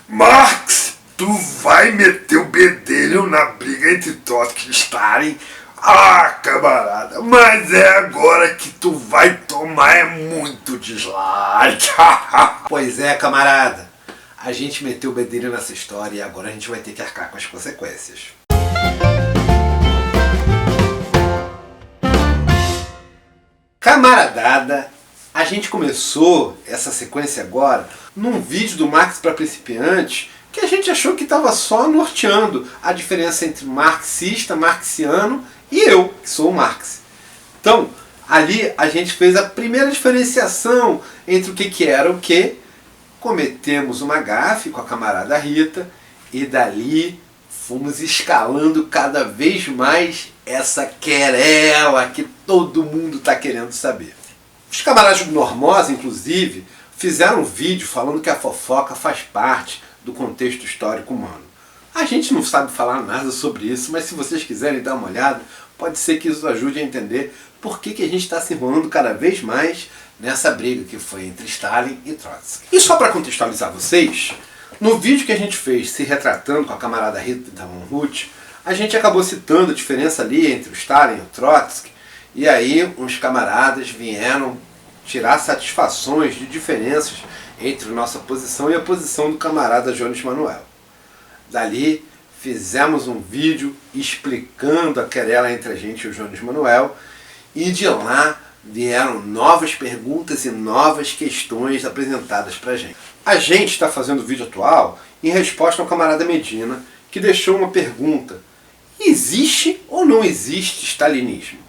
Marx, tu vai meter o bedelho na briga entre Trotsky e Stalin? Ah, camarada, mas é agora que tu vai tomar muito dislike. Pois é, camarada. A gente meteu o bedelho nessa história e agora a gente vai ter que arcar com as consequências. Camaradada, a gente começou essa sequência agora num vídeo do Marx para principiantes que a gente achou que estava só norteando a diferença entre marxista, marxiano e eu, que sou o Marx. Então, ali a gente fez a primeira diferenciação entre o que era o que. Cometemos uma gafe com a camarada Rita e dali fomos escalando cada vez mais essa querela que todo mundo está querendo saber. Os camaradas do Normosa, inclusive, fizeram um vídeo falando que a fofoca faz parte do contexto histórico humano. A gente não sabe falar nada sobre isso, mas se vocês quiserem dar uma olhada, pode ser que isso ajude a entender por que a gente está se enrolando cada vez mais nessa briga que foi entre Stalin e Trotsky. E só para contextualizar vocês, no vídeo que a gente fez se retratando com a camarada Rita Von Huth, a gente acabou citando a diferença ali entre o Stalin e o Trotsky, e aí uns camaradas vieram tirar satisfações de diferenças entre nossa posição e a posição do camarada Jones Manuel. Dali fizemos um vídeo explicando a querela entre a gente e o Jones Manuel, e de lá vieram novas perguntas e novas questões apresentadas para a gente. A gente está fazendo o vídeo atual em resposta ao camarada Medina, que deixou uma pergunta: existe ou não existe stalinismo?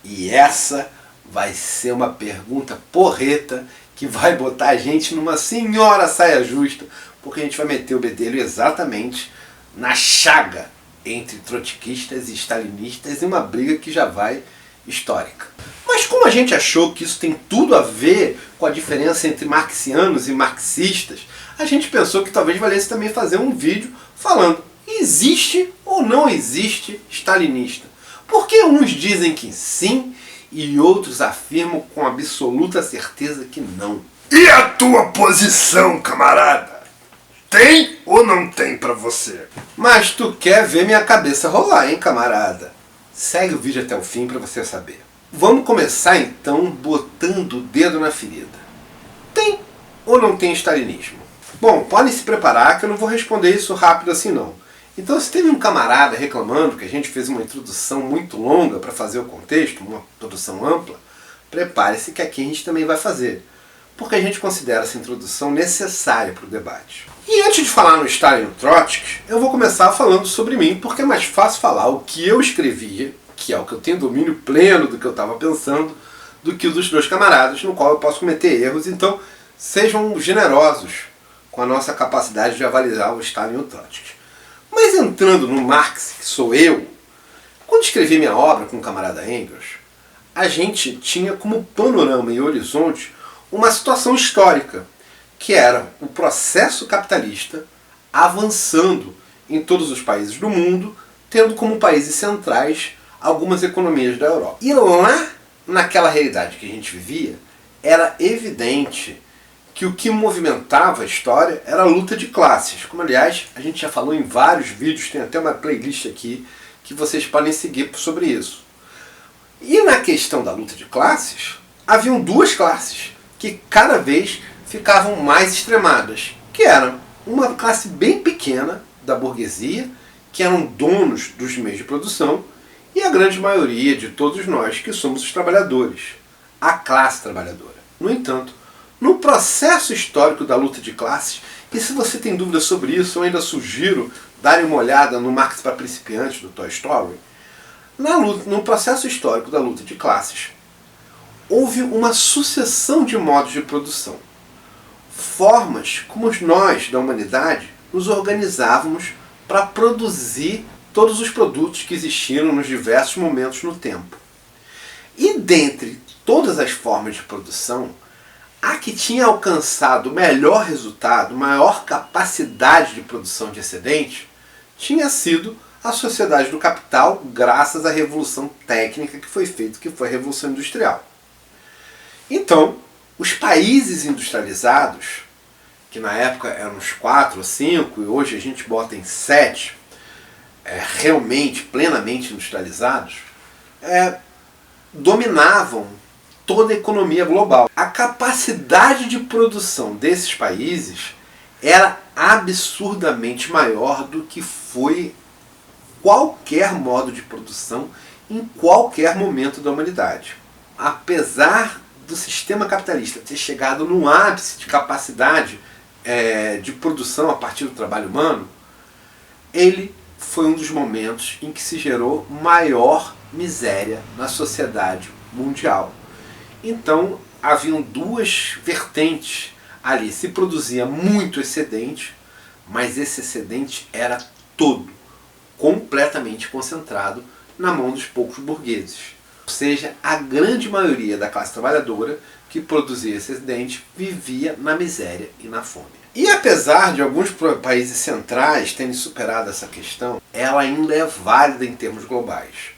E essa vai ser uma pergunta porreta que vai botar a gente numa senhora saia justa, porque a gente vai meter o bedelho exatamente na chaga entre trotskistas e stalinistas, em uma briga que já vai histórica. Mas como a gente achou que isso tem tudo a ver com a diferença entre marxianos e marxistas, a gente pensou que talvez valesse também fazer um vídeo falando: existe ou não existe stalinista? Porque uns dizem que sim e outros afirmam com absoluta certeza que não. E a tua posição, camarada? Tem ou não tem pra você? Mas tu quer ver minha cabeça rolar, hein, camarada? Segue o vídeo até o fim para você saber. Vamos começar então botando o dedo na ferida. Tem ou não tem stalinismo? Bom, podem se preparar que eu não vou responder isso rápido assim não. Então, se teve um camarada reclamando que a gente fez uma introdução muito longa para fazer o contexto, uma introdução ampla, prepare-se que aqui a gente também vai fazer, porque a gente considera essa introdução necessária para o debate. E antes de falar no Stalin e no Trotsky, eu vou começar falando sobre mim, porque é mais fácil falar o que eu escrevia, que é o que eu tenho domínio pleno do que eu estava pensando, do que o dos meus camaradas, no qual eu posso cometer erros. Então, sejam generosos com a nossa capacidade de avaliar o Stalin e o Trotsky. Mas entrando no Marx, que sou eu, quando escrevi minha obra com o camarada Engels, a gente tinha como panorama e horizonte uma situação histórica, que era o processo capitalista avançando em todos os países do mundo, tendo como países centrais algumas economias da Europa. E lá, naquela realidade que a gente vivia, era evidente que o que movimentava a história era a luta de classes, como aliás a gente já falou em vários vídeos, tem até uma playlist aqui que vocês podem seguir sobre isso. E na questão da luta de classes, haviam duas classes que cada vez ficavam mais extremadas, que eram uma classe bem pequena da burguesia, que eram donos dos meios de produção, e a grande maioria de todos nós, que somos os trabalhadores, a classe trabalhadora. No entanto, no processo histórico da luta de classes, e se você tem dúvidas sobre isso, eu ainda sugiro darem uma olhada no Marx para Principiantes, do Toy Story. No processo histórico da luta de classes, houve uma sucessão de modos de produção. Formas como nós, da humanidade, nos organizávamos para produzir todos os produtos que existiram nos diversos momentos no tempo. E dentre todas as formas de produção, a que tinha alcançado o melhor resultado, maior capacidade de produção de excedente, tinha sido a sociedade do capital, graças à revolução técnica que foi feita, que foi a Revolução Industrial. Então, os países industrializados que na época eram uns 4 ou 5, e hoje a gente bota em 7, realmente, plenamente industrializados, dominavam toda a economia global. A capacidade de produção desses países era absurdamente maior do que foi qualquer modo de produção em qualquer momento da humanidade. Apesar do sistema capitalista ter chegado num ápice de capacidade de produção a partir do trabalho humano, ele foi um dos momentos em que se gerou maior miséria na sociedade mundial. Então, haviam duas vertentes ali. Se produzia muito excedente, mas esse excedente era todo, completamente concentrado na mão dos poucos burgueses. Ou seja, a grande maioria da classe trabalhadora que produzia esse excedente vivia na miséria e na fome. E apesar de alguns países centrais terem superado essa questão, ela ainda é válida em termos globais.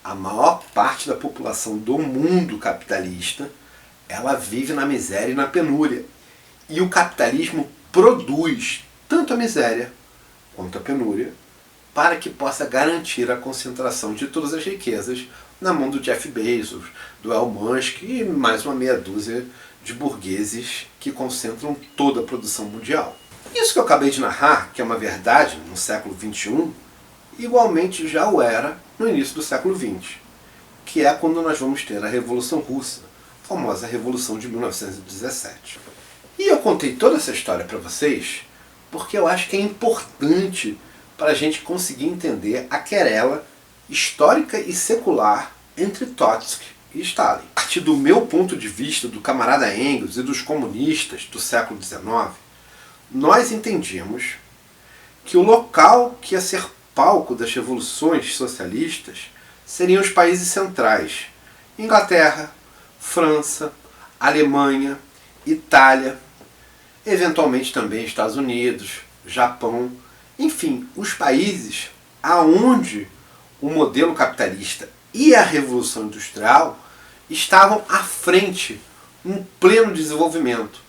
A maior parte da população do mundo capitalista, ela vive na miséria e na penúria. E o capitalismo produz tanto a miséria quanto a penúria para que possa garantir a concentração de todas as riquezas na mão do Jeff Bezos, do Elon Musk e mais uma meia dúzia de burgueses que concentram toda a produção mundial. Isso que eu acabei de narrar, que é uma verdade no século XXI, igualmente já o era no início do século XX, que é quando nós vamos ter a Revolução Russa, a famosa Revolução de 1917. E eu contei toda essa história para vocês porque eu acho que é importante para a gente conseguir entender a querela histórica e secular entre Trotsky e Stalin. A partir do meu ponto de vista, do camarada Engels e dos comunistas do século XIX, nós entendíamos que o local que ia ser palco das revoluções socialistas seriam os países centrais: Inglaterra, França, Alemanha, Itália, eventualmente também Estados Unidos, Japão, enfim, os países aonde o modelo capitalista e a Revolução Industrial estavam à frente, em pleno desenvolvimento.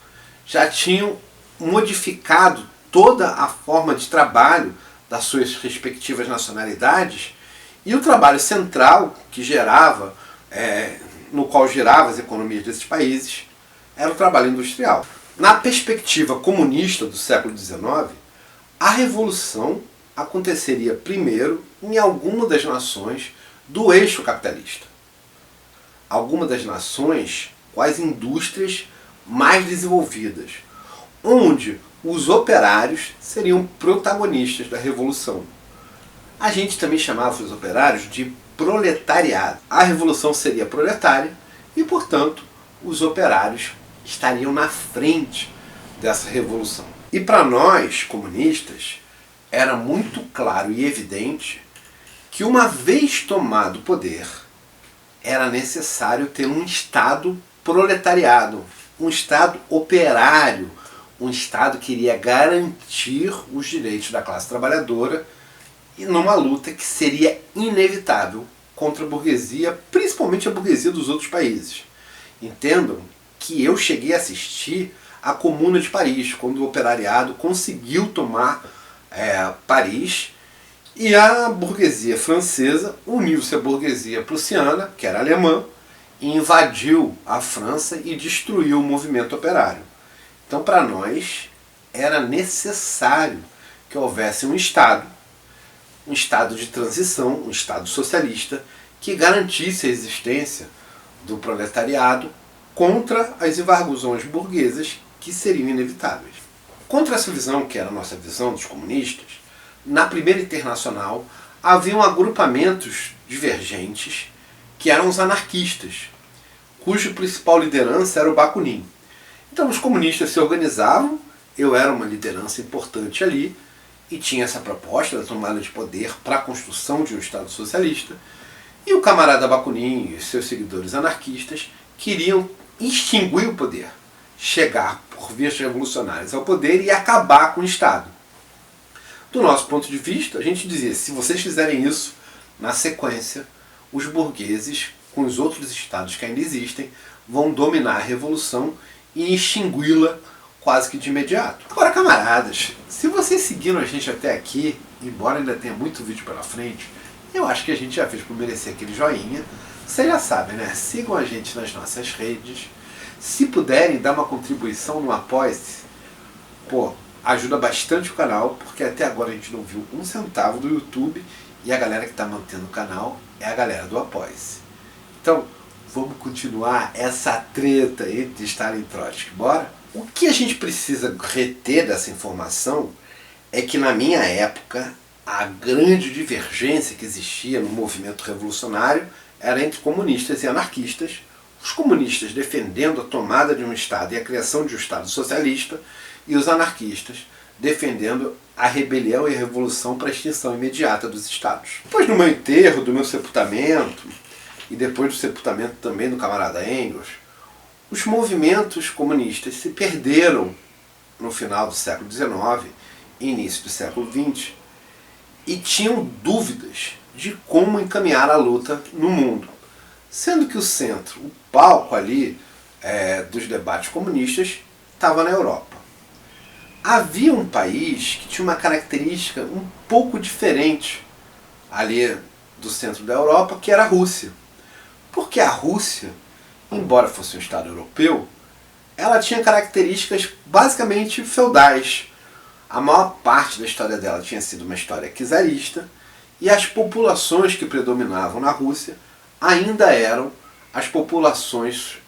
Já tinham modificado toda a forma de trabalho das suas respectivas nacionalidades, e o trabalho central que gerava, no qual girava as economias desses países, era o trabalho industrial. Na perspectiva comunista do século XIX, a revolução aconteceria primeiro em alguma das nações do eixo capitalista. Alguma das nações com as indústrias mais desenvolvidas, onde os operários seriam protagonistas da revolução. A gente também chamava os operários de proletariado. A revolução seria proletária e, portanto, os operários estariam na frente dessa revolução. E para nós, comunistas, era muito claro e evidente que, uma vez tomado o poder, era necessário ter um Estado proletariado, um Estado operário, um Estado que iria garantir os direitos da classe trabalhadora, e numa luta que seria inevitável contra a burguesia, principalmente a burguesia dos outros países. Entendam que eu cheguei a assistir a Comuna de Paris, quando o operariado conseguiu tomar Paris, e a burguesia francesa uniu-se à burguesia prussiana, que era alemã, e invadiu a França e destruiu o movimento operário. Então, para nós, era necessário que houvesse um Estado de transição, um Estado socialista, que garantisse a existência do proletariado contra as embargozões burguesas que seriam inevitáveis. Contra essa visão, que era a nossa visão dos comunistas, na Primeira Internacional haviam agrupamentos divergentes que eram os anarquistas, cuja principal liderança era o Bakunin. Então os comunistas se organizavam, eu era uma liderança importante ali, e tinha essa proposta da tomada de poder para a construção de um Estado socialista, e o camarada Bakunin e seus seguidores anarquistas queriam extinguir o poder, chegar por vias revolucionárias ao poder e acabar com o Estado. Do nosso ponto de vista, a gente dizia: se vocês fizerem isso, na sequência, os burgueses, com os outros estados que ainda existem, vão dominar a revolução e extingui-la quase que de imediato. Agora, camaradas, se vocês seguiram a gente até aqui, embora ainda tenha muito vídeo pela frente, eu acho que a gente já fez por merecer aquele joinha. Vocês já sabem, né? Sigam a gente nas nossas redes. Se puderem dar uma contribuição no Apoia-se, pô, ajuda bastante o canal, porque até agora a gente não viu um centavo do YouTube e a galera que está mantendo o canal é a galera do Apoia-se. Então, vamos continuar essa treta entre Stalin e Trotsky, bora? O que a gente precisa reter dessa informação é que na minha época a grande divergência que existia no movimento revolucionário era entre comunistas e anarquistas, os comunistas defendendo a tomada de um Estado e a criação de um Estado socialista, e os anarquistas defendendo a rebelião e a revolução para a extinção imediata dos Estados. Depois do meu enterro, do meu sepultamento, e depois do sepultamento também do camarada Engels, os movimentos comunistas se perderam no final do século XIX e início do século XX e tinham dúvidas de como encaminhar a luta no mundo. Sendo que o centro, o palco ali dos debates comunistas estava na Europa. Havia um país que tinha uma característica um pouco diferente ali do centro da Europa, que era a Rússia. Porque a Rússia, embora fosse um Estado europeu, ela tinha características basicamente feudais. A maior parte da história dela tinha sido uma história czarista, e as populações que predominavam na Rússia ainda eram as populações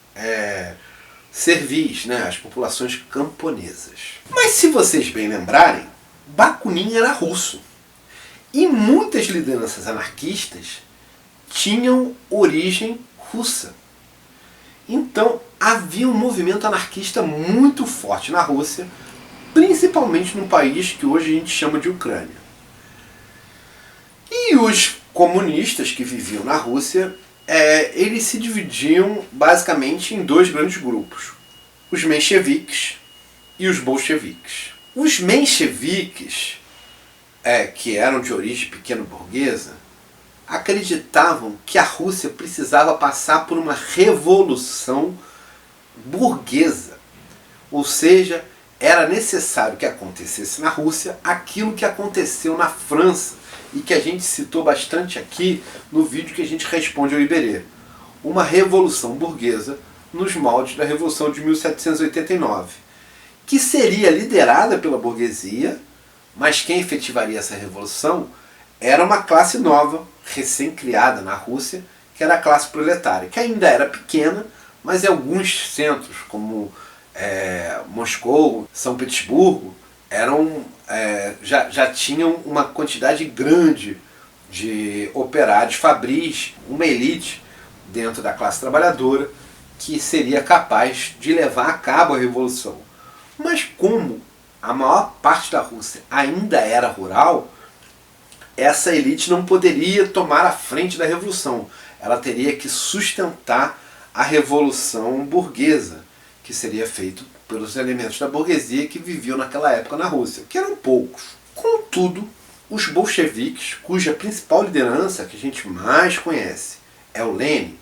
servis, né? As populações camponesas. Mas se vocês bem lembrarem, Bakunin era russo. E muitas lideranças anarquistas tinham origem russa. Então havia um movimento anarquista muito forte na Rússia, principalmente num país que hoje a gente chama de Ucrânia. E os comunistas que viviam na Rússia, eles se dividiam basicamente em dois grandes grupos: os mencheviques e os bolcheviques. Os mencheviques, que eram de origem pequeno-burguesa, acreditavam que a Rússia precisava passar por uma revolução burguesa. Ou seja, era necessário que acontecesse na Rússia aquilo que aconteceu na França e que a gente citou bastante aqui no vídeo que a gente responde ao Iberê. Uma revolução burguesa nos moldes da Revolução de 1789, que seria liderada pela burguesia, mas quem efetivaria essa revolução era uma classe nova, recém-criada na Rússia, que era a classe proletária, que ainda era pequena, mas em alguns centros, como Moscou, São Petersburgo, já tinham uma quantidade grande de operários fabris, uma elite dentro da classe trabalhadora que seria capaz de levar a cabo a revolução. Mas como a maior parte da Rússia ainda era rural, essa elite não poderia tomar a frente da revolução. Ela teria que sustentar a revolução burguesa, que seria feito pelos elementos da burguesia que viviam naquela época na Rússia, que eram poucos. Contudo, os bolcheviques, cuja principal liderança, que a gente mais conhece, é o Lenin,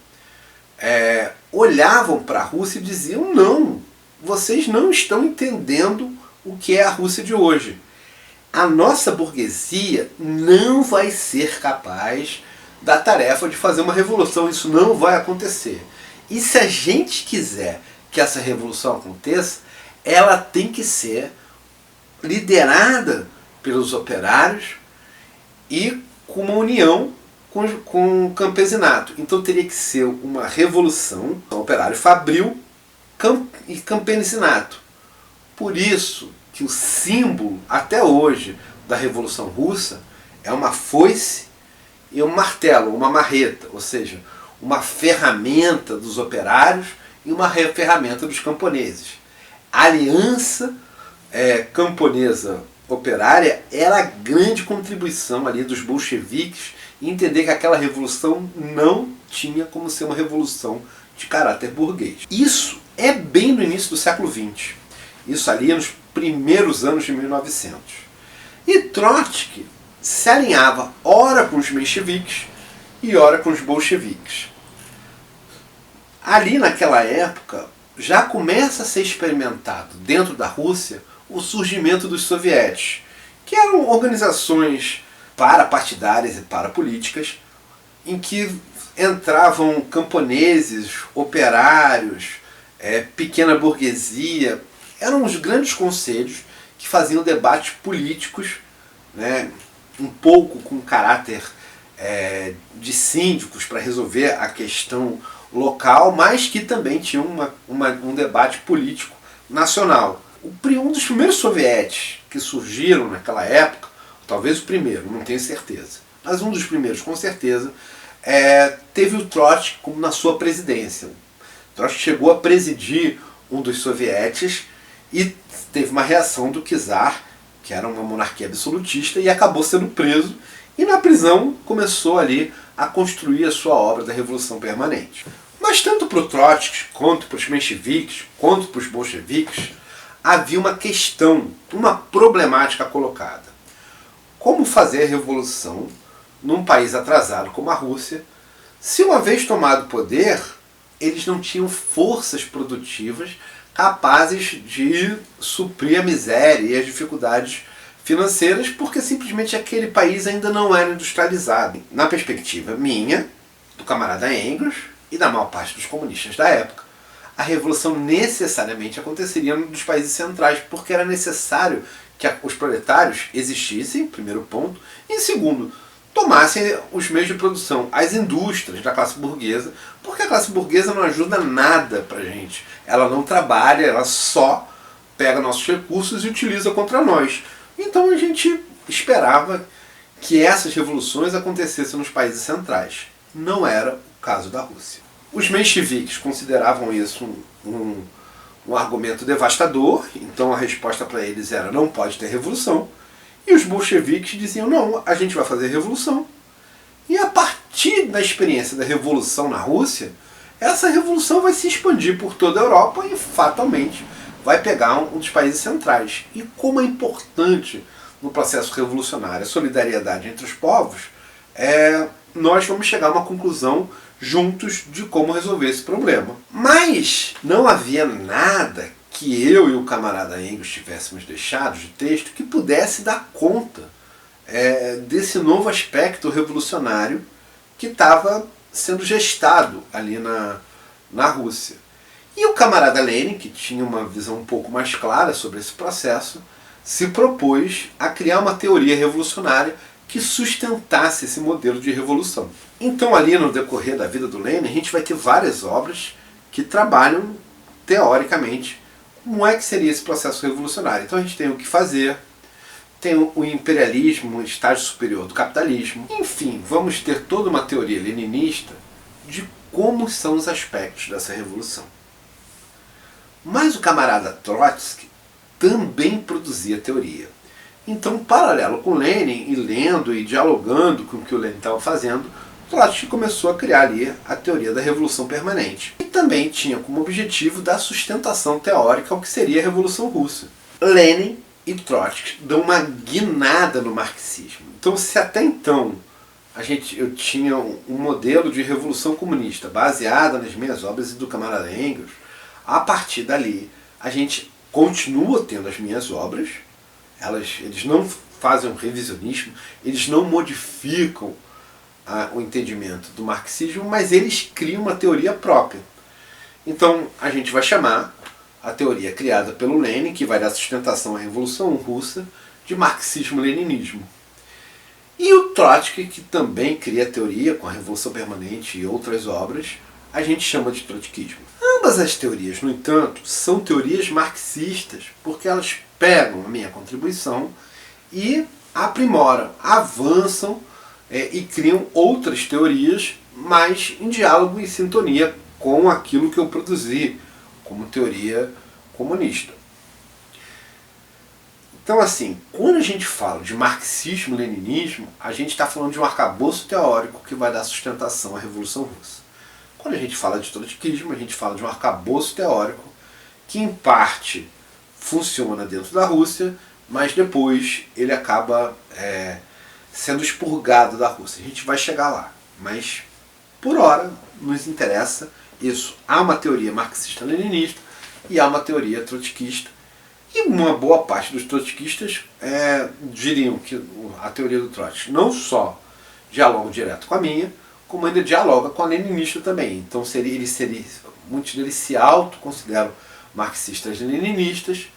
olhavam para a Rússia e diziam: não, vocês não estão entendendo o que é a Rússia de hoje. A nossa burguesia não vai ser capaz da tarefa de fazer uma revolução, isso não vai acontecer. E se a gente quiser que essa revolução aconteça, ela tem que ser liderada pelos operários e com uma união com o campesinato. Então teria que ser uma revolução operário fabril e campesinato. Por isso que o símbolo, até hoje, da Revolução Russa é uma foice e um martelo, uma marreta, ou seja, uma ferramenta dos operários e uma ferramenta dos camponeses. A aliança camponesa operária era a grande contribuição ali dos bolcheviques em entender que aquela revolução não tinha como ser uma revolução de caráter burguês. Isso é bem no início do século XX. Isso ali nos primeiros anos de 1900. E Trotsky se alinhava ora com os mencheviques e ora com os bolcheviques. Ali naquela época já começa a ser experimentado dentro da Rússia o surgimento dos sovietes, que eram organizações parapartidárias e parapolíticas, em que entravam camponeses, operários, pequena burguesia. Eram os grandes conselhos que faziam debates políticos, né, um pouco com caráter de síndicos para resolver a questão local, mas que também tinham um debate político nacional. Um dos primeiros sovietes que surgiram naquela época, talvez o primeiro, não tenho certeza, mas um dos primeiros com certeza, teve o Trotsky como na sua presidência. O Trotsky chegou a presidir um dos sovietes e teve uma reação do czar, que era uma monarquia absolutista, e acabou sendo preso, e na prisão começou ali a construir a sua obra da Revolução Permanente. Mas tanto para o Trotsky, quanto para os mencheviques, quanto para os bolcheviques, havia uma questão, uma problemática colocada. Como fazer a revolução num país atrasado como a Rússia, se uma vez tomado o poder, eles não tinham forças produtivas capazes de suprir a miséria e as dificuldades financeiras, porque simplesmente aquele país ainda não era industrializado. Na perspectiva minha, do camarada Engels e da maior parte dos comunistas da época, a revolução necessariamente aconteceria num dos países centrais, porque era necessário que os proletários existissem, primeiro ponto, e segundo, tomassem os meios de produção, as indústrias da classe burguesa, porque a classe burguesa não ajuda nada pra gente. Ela não trabalha, ela só pega nossos recursos e utiliza contra nós. Então a gente esperava que essas revoluções acontecessem nos países centrais. Não era o caso da Rússia. Os mencheviques consideravam isso um argumento devastador, então a resposta para eles era: não pode ter revolução. E os bolcheviques diziam: não, a gente vai fazer revolução. E a partir da experiência da revolução na Rússia, essa revolução vai se expandir por toda a Europa e fatalmente vai pegar um dos países centrais. E como é importante no processo revolucionário a solidariedade entre os povos, nós vamos chegar a uma conclusão juntos de como resolver esse problema. Mas não havia nada que eu e o camarada Engels tivéssemos deixado de texto que pudesse dar conta desse novo aspecto revolucionário que estava sendo gestado ali na Rússia. E o camarada Lenin, que tinha uma visão um pouco mais clara sobre esse processo, se propôs a criar uma teoria revolucionária que sustentasse esse modelo de revolução. Então ali no decorrer da vida do Lenin, a gente vai ter várias obras que trabalham teoricamente como é que seria esse processo revolucionário. Então a gente tem o que fazer, tem o imperialismo, o estágio superior do capitalismo. Enfim, vamos ter toda uma teoria leninista de como são os aspectos dessa revolução. Mas o camarada Trotsky também produzia teoria. Então, paralelo com Lenin, e lendo e dialogando com o que o Lenin estava fazendo, Trotsky começou a criar ali a teoria da Revolução Permanente. E também tinha como objetivo dar sustentação teórica ao que seria a Revolução Russa. Lenin e Trotsky dão uma guinada no marxismo. Então, se até então eu tinha um modelo de revolução comunista baseada nas minhas obras e do camarada Engels, a partir dali a gente continua tendo as minhas obras, eles não fazem um revisionismo, eles não modificam o entendimento do marxismo, mas eles criam uma teoria própria. Então a gente vai chamar a teoria criada pelo Lenin, que vai dar sustentação à Revolução Russa, de marxismo-leninismo. E o Trotsky, que também cria a teoria com a Revolução Permanente e outras obras, a gente chama de trotskismo. Ambas as teorias, no entanto, são teorias marxistas, porque elas pegam a minha contribuição e aprimoram, avançam e criam outras teorias, mas em diálogo e sintonia com aquilo que eu produzi como teoria comunista. Então, assim, quando a gente fala de marxismo-leninismo, a gente está falando de um arcabouço teórico que vai dar sustentação à Revolução Russa. Quando a gente fala de trotskismo, a gente fala de um arcabouço teórico que, em parte, funciona dentro da Rússia, mas depois ele acaba sendo expurgado da Rússia. A gente vai chegar lá, mas por hora nos interessa isso. Há uma teoria marxista-leninista, e há uma teoria trotskista. E uma boa parte dos trotskistas diriam que a teoria do Trotsky não só dialoga direto com a minha, como ainda dialoga com a leninista também. Então muitos deles se autoconsideram marxistas-leninistas,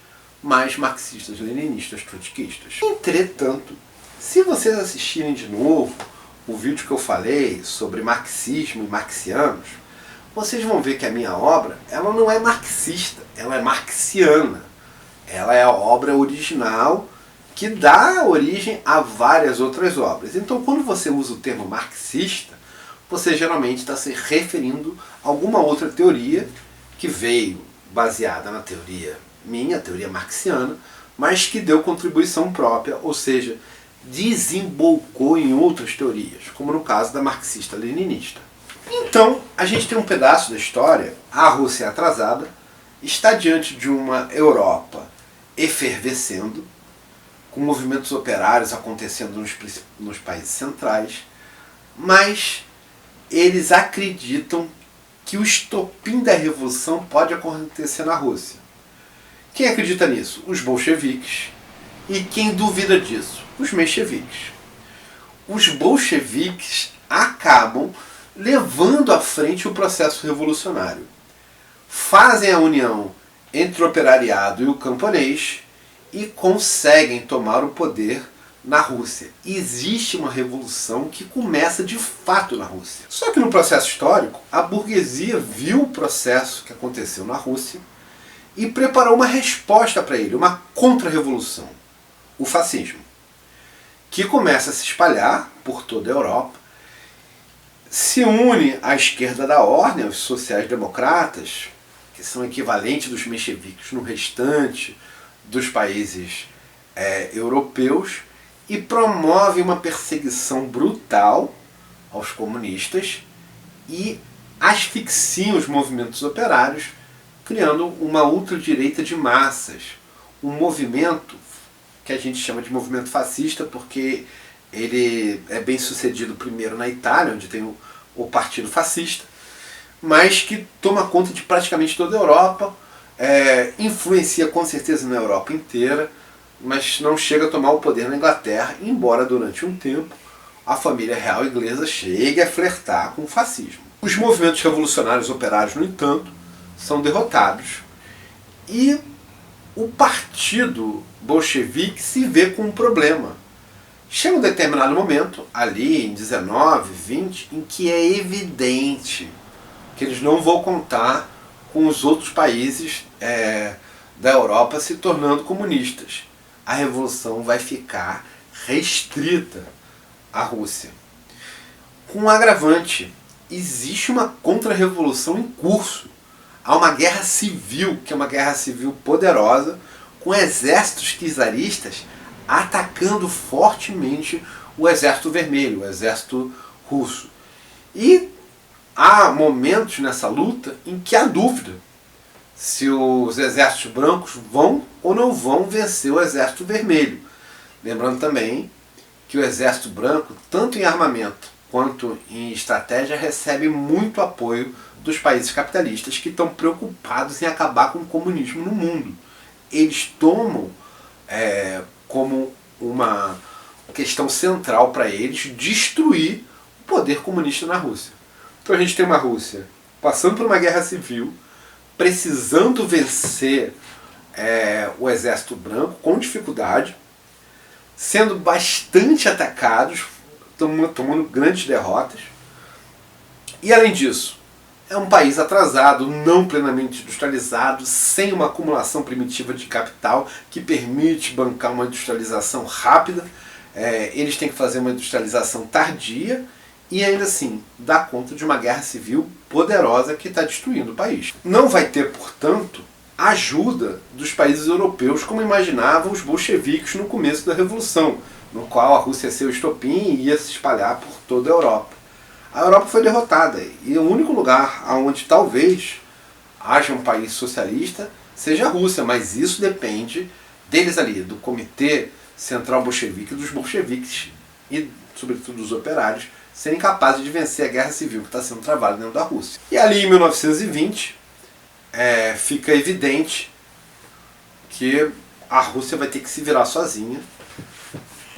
mas marxistas-leninistas trotskistas. Entretanto, se vocês assistirem de novo o vídeo que eu falei sobre marxismo e marxianos, vocês vão ver que a minha obra ela não é marxista, ela é marxiana. Ela é a obra original que dá origem a várias outras obras. Então, quando você usa o termo marxista, você geralmente está se referindo a alguma outra teoria que veio baseada na teoria minha, a teoria marxiana, mas que deu contribuição própria, ou seja, desembolcou em outras teorias, como no caso da marxista-leninista. Então, a gente tem um pedaço da história, a Rússia atrasada, está diante de uma Europa efervescendo, com movimentos operários acontecendo nos países centrais, mas eles acreditam que o estopim da revolução pode acontecer na Rússia. Quem acredita nisso? Os bolcheviques. E quem duvida disso? Os mencheviques. Os bolcheviques acabam levando à frente o processo revolucionário. Fazem a união entre o operariado e o camponês e conseguem tomar o poder na Rússia. Existe uma revolução que começa de fato na Rússia. Só que no processo histórico, a burguesia viu o processo que aconteceu na Rússia e preparou uma resposta para ele, uma contra-revolução, o fascismo, que começa a se espalhar por toda a Europa, se une à esquerda da ordem, aos sociais-democratas, que são equivalentes dos mencheviques no restante dos países europeus, e promove uma perseguição brutal aos comunistas e asfixia os movimentos operários, criando uma ultradireita de massas, um movimento que a gente chama de movimento fascista, porque ele é bem sucedido primeiro na Itália, onde tem o Partido Fascista, mas que toma conta de praticamente toda a Europa, influencia com certeza na Europa inteira, mas não chega a tomar o poder na Inglaterra, embora durante um tempo a família real inglesa chegue a flertar com o fascismo. Os movimentos revolucionários operários, no entanto, são derrotados e o partido bolchevique se vê com um problema. Chega um determinado momento, ali em 19, 20, em que é evidente que eles não vão contar com os outros países da Europa se tornando comunistas. A revolução vai ficar restrita à Rússia. Com um agravante, existe uma contra-revolução em curso. Há uma guerra civil, que é uma guerra civil poderosa, com exércitos czaristas atacando fortemente o exército vermelho, o exército russo. E há momentos nessa luta em que há dúvida se os exércitos brancos vão ou não vão vencer o exército vermelho. Lembrando também que o exército branco, tanto em armamento quanto em estratégia, recebe muito apoio dos países capitalistas que estão preocupados em acabar com o comunismo no mundo. Eles tomam como uma questão central para eles destruir o poder comunista na Rússia. Então a gente tem uma Rússia passando por uma guerra civil, precisando vencer o exército branco com dificuldade, sendo bastante atacados, tomando grandes derrotas. E além disso, é um país atrasado, não plenamente industrializado, sem uma acumulação primitiva de capital que permite bancar uma industrialização rápida. Eles têm que fazer uma industrialização tardia e ainda assim dá conta de uma guerra civil poderosa que está destruindo o país. Não vai ter, portanto, ajuda dos países europeus como imaginavam os bolcheviques no começo da Revolução, no qual a Rússia ia ser o estopim e ia se espalhar por toda a Europa. A Europa foi derrotada e o único lugar onde talvez haja um país socialista seja a Rússia, mas isso depende deles ali, do Comitê Central Bolchevique, dos bolcheviques e, sobretudo, dos operários, serem capazes de vencer a guerra civil que está sendo travada dentro da Rússia. E ali em 1920, fica evidente que a Rússia vai ter que se virar sozinha.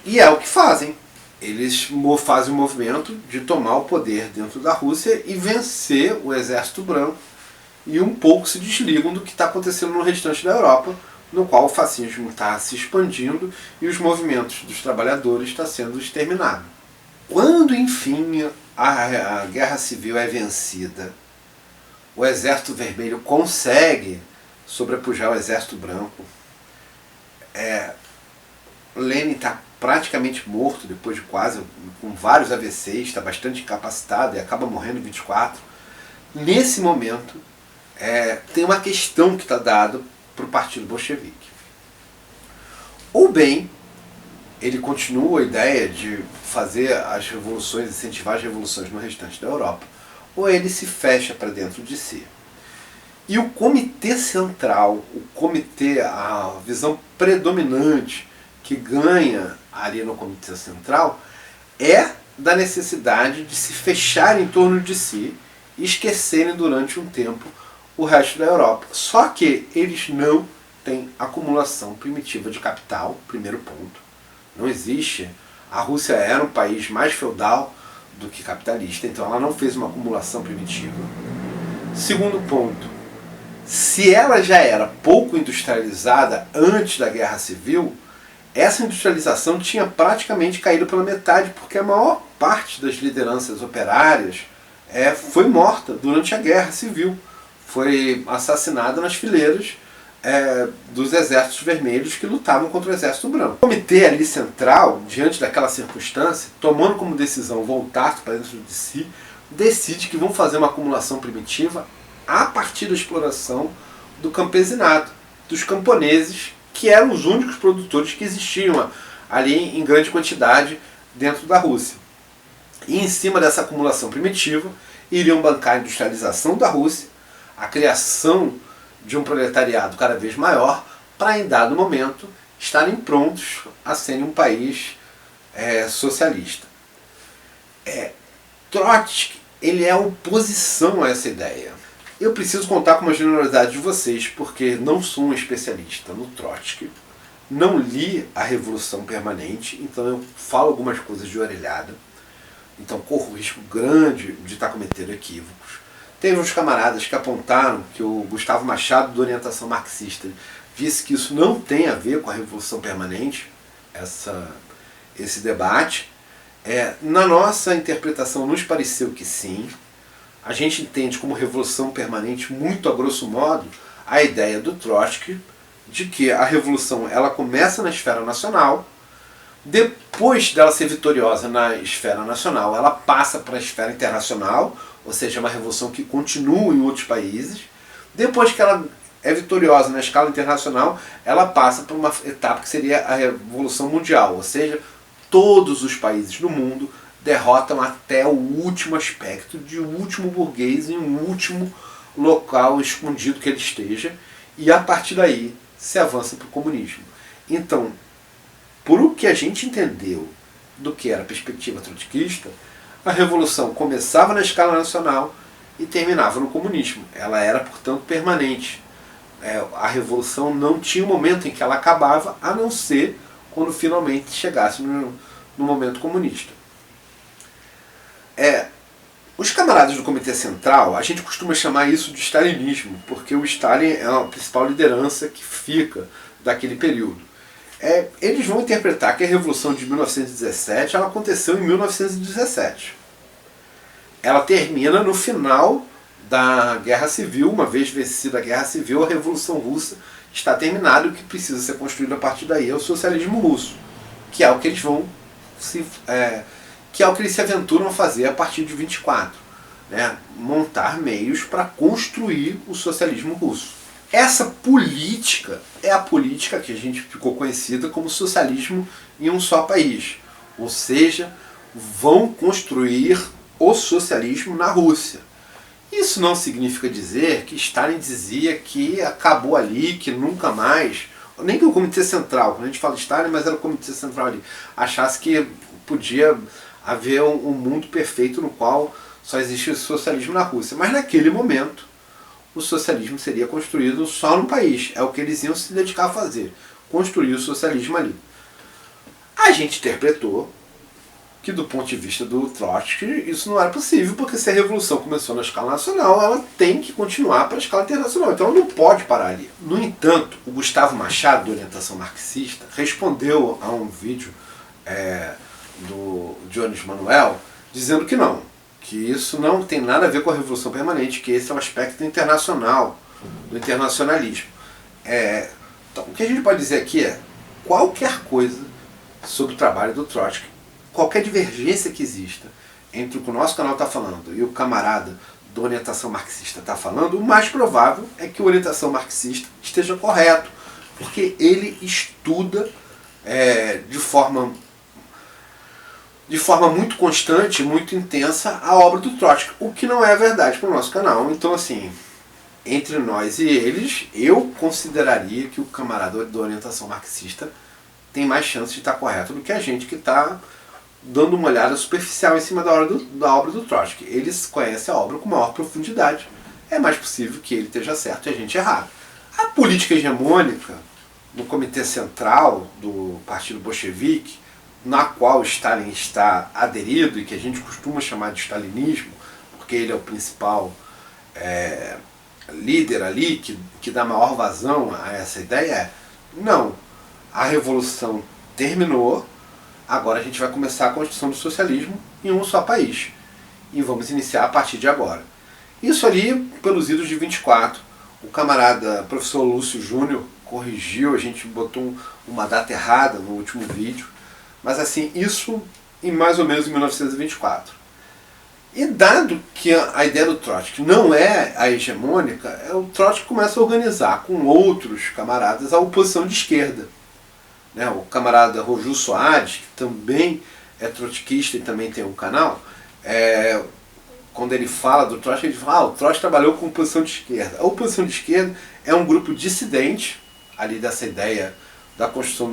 E é o que fazem. Eles fazem o movimento de tomar o poder dentro da Rússia e vencer o Exército Branco, e um pouco se desligam do que está acontecendo no restante da Europa, no qual o fascismo está se expandindo e os movimentos dos trabalhadores estão sendo exterminados. Quando, enfim, a guerra civil é vencida, o Exército Vermelho consegue sobrepujar o Exército Branco. Lenin está praticamente morto, depois de com vários AVCs, está bastante incapacitado e acaba morrendo em 24. Nesse momento, tem uma questão que está dada para o Partido Bolchevique. Ou bem, ele continua a ideia de fazer as revoluções, incentivar as revoluções no restante da Europa, ou ele se fecha para dentro de si. E o Comitê Central, a visão predominante que ganha ali no Comitê Central é da necessidade de se fechar em torno de si e esquecerem durante um tempo o resto da Europa. Só que eles não têm acumulação primitiva de capital, primeiro ponto. Não existe. A Rússia era um país mais feudal do que capitalista, então ela não fez uma acumulação primitiva. Segundo ponto, se ela já era pouco industrializada antes da Guerra Civil, essa industrialização tinha praticamente caído pela metade, porque a maior parte das lideranças operárias foi morta durante a Guerra Civil. Foi assassinada nas fileiras dos exércitos vermelhos que lutavam contra o exército branco. O comitê ali central, diante daquela circunstância, tomando como decisão voltar para dentro de si, decide que vão fazer uma acumulação primitiva a partir da exploração do campesinato, dos camponeses, que eram os únicos produtores que existiam ali em grande quantidade dentro da Rússia. E em cima dessa acumulação primitiva, iriam bancar a industrialização da Rússia, a criação de um proletariado cada vez maior, para em dado momento estarem prontos a serem um país socialista. Trotsky, ele é oposição a essa ideia. Eu preciso contar com uma generosidade de vocês, porque não sou um especialista no Trotsky, não li a Revolução Permanente, então eu falo algumas coisas de orelhada, então corro risco grande de estar cometendo equívocos. Teve uns camaradas que apontaram que o Gustavo Machado, de orientação marxista, disse que isso não tem a ver com a Revolução Permanente, esse debate. Na nossa interpretação nos pareceu que sim. A gente entende como revolução permanente, muito a grosso modo, a ideia do Trotsky de que a revolução ela começa na esfera nacional, depois dela ser vitoriosa na esfera nacional, ela passa para a esfera internacional, ou seja, uma revolução que continua em outros países. Depois que ela é vitoriosa na escala internacional, ela passa para uma etapa que seria a revolução mundial, ou seja, todos os países do mundo derrotam até o último aspecto de um último burguês em um último local escondido que ele esteja, e a partir daí se avança para o comunismo. Então, por o que a gente entendeu do que era a perspectiva trotskista, a revolução começava na escala nacional e terminava no comunismo. Ela era, portanto, permanente. A revolução não tinha um momento em que ela acabava, a não ser quando finalmente chegasse no momento comunista. Os camaradas do Comitê Central, a gente costuma chamar isso de stalinismo, porque o Stalin é a principal liderança que fica daquele período. Eles vão interpretar que a Revolução de 1917 ela aconteceu em 1917. Ela termina no final da Guerra Civil. Uma vez vencida a Guerra Civil, a Revolução Russa está terminada, e o que precisa ser construído a partir daí é o socialismo russo, que é o que eles se aventuram a fazer a partir de 24, né? Montar meios para construir o socialismo russo. Essa política é a política que a gente ficou conhecida como socialismo em um só país. Ou seja, vão construir o socialismo na Rússia. Isso não significa dizer que Stalin dizia que acabou ali, que nunca mais, nem que o Comitê Central, quando a gente fala de Stalin, mas era o Comitê Central ali, achasse que podia haver um mundo perfeito no qual só existe o socialismo na Rússia. Mas naquele momento, o socialismo seria construído só no país. É o que eles iam se dedicar a fazer, construir o socialismo ali. A gente interpretou que, do ponto de vista do Trotsky, isso não era possível, porque se a revolução começou na escala nacional, ela tem que continuar para a escala internacional. Então ela não pode parar ali. No entanto, o Gustavo Machado, de orientação marxista, respondeu a um vídeo do Jones Manuel, dizendo que não, que isso não tem nada a ver com a Revolução Permanente, que esse é um aspecto internacional, do internacionalismo. Então, o que a gente pode dizer aqui é qualquer coisa sobre o trabalho do Trotsky, qualquer divergência que exista entre o que o nosso canal está falando e o camarada da orientação marxista está falando, o mais provável é que a orientação marxista esteja correto, porque ele estuda de forma muito constante, muito intensa, a obra do Trotsky, o que não é verdade para o nosso canal. Então, assim, entre nós e eles, eu consideraria que o camarada da orientação marxista tem mais chance de estar correto do que a gente que está dando uma olhada superficial em cima da obra do Trotsky. Eles conhecem a obra com maior profundidade. É mais possível que ele esteja certo e a gente errado. A política hegemônica no Comitê Central do Partido Bolchevique, na qual Stalin está aderido e que a gente costuma chamar de stalinismo, porque ele é o principal líder ali, que dá maior vazão a essa ideia, não. A revolução terminou, agora a gente vai começar a construção do socialismo em um só país. E vamos iniciar a partir de agora. Isso ali, pelos idos de 24, o camarada professor Lúcio Júnior corrigiu, a gente botou uma data errada no último vídeo, mas assim, isso em mais ou menos em 1924. E dado que a ideia do Trotsky não é a hegemônica, o Trotsky começa a organizar com outros camaradas a oposição de esquerda. O camarada Roju Soares, que também é trotskista e também tem um canal, quando ele fala do Trotsky, ele fala o Trotsky trabalhou com oposição de esquerda. A oposição de esquerda é um grupo dissidente ali dessa ideia da construção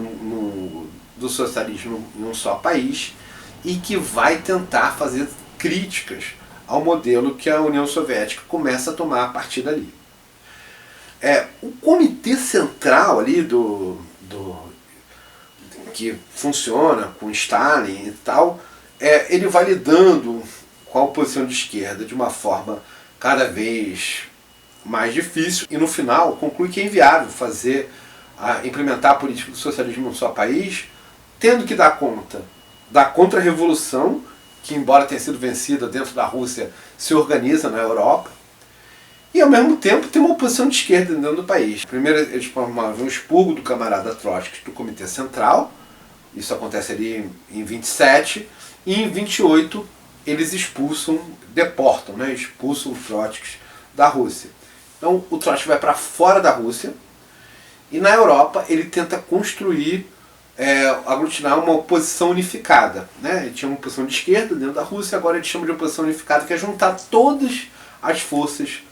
do socialismo em um só país e que vai tentar fazer críticas ao modelo que a União Soviética começa a tomar a partir dali. O comitê central ali que funciona com Stalin e tal, ele vai lidando com a oposição de esquerda de uma forma cada vez mais difícil e no final conclui que é inviável implementar a política do socialismo no seu país, tendo que dar conta da contra-revolução, que embora tenha sido vencida dentro da Rússia, se organiza na Europa, e ao mesmo tempo tem uma oposição de esquerda dentro do país. Primeiro eles promovem um expurgo do camarada Trotsky do Comitê Central, isso acontece ali em 27, e em 28 eles deportam o Trotsky da Rússia. Então o Trotsky vai para fora da Rússia, e na Europa ele tenta construir, aglutinar uma oposição unificada. Ele tinha uma oposição de esquerda dentro da Rússia, agora ele chama de oposição unificada, que é juntar todas as forças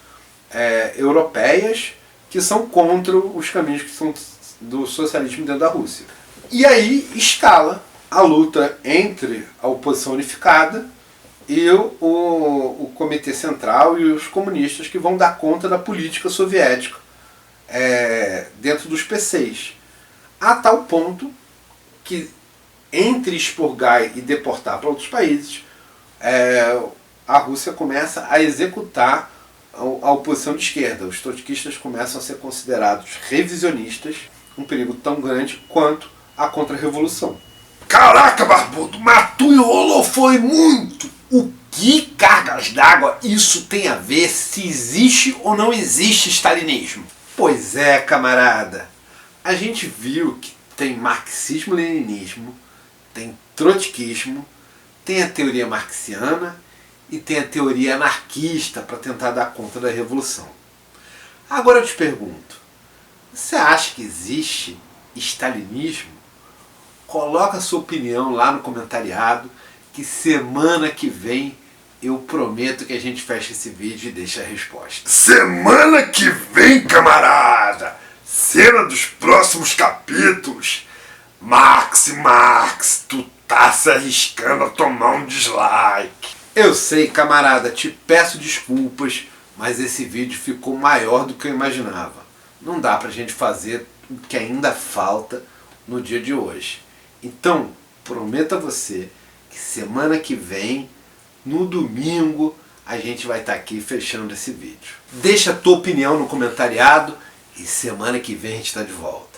europeias que são contra os caminhos que são do socialismo dentro da Rússia. E aí escala a luta entre a oposição unificada e o Comitê Central e os comunistas, que vão dar conta da política soviética dentro dos PCs, a tal ponto que, entre expurgar e deportar para outros países, a Rússia começa a executar a oposição de esquerda. Os trotskistas começam a ser considerados revisionistas, um perigo tão grande quanto a contra-revolução. Caraca, Barbudo, mas tu enrolou foi muito! O que cargas d'água isso tem a ver se existe ou não existe stalinismo? Pois é, camarada. A gente viu que tem marxismo-leninismo, tem trotskismo, tem a teoria marxiana e tem a teoria anarquista para tentar dar conta da revolução. Agora eu te pergunto, você acha que existe stalinismo? Coloca a sua opinião lá no comentariado, que semana que vem eu prometo que a gente fecha esse vídeo e deixa a resposta. Semana que vem, camarada! Cena dos próximos capítulos. Max, tu tá se arriscando a tomar um dislike. Eu sei, camarada, te peço desculpas, mas esse vídeo ficou maior do que eu imaginava. Não dá pra gente fazer o que ainda falta no dia de hoje. Então, prometo a você que semana que vem, no domingo, a gente vai estar aqui fechando esse vídeo. Deixa a tua opinião no comentariado e semana que vem a gente está de volta.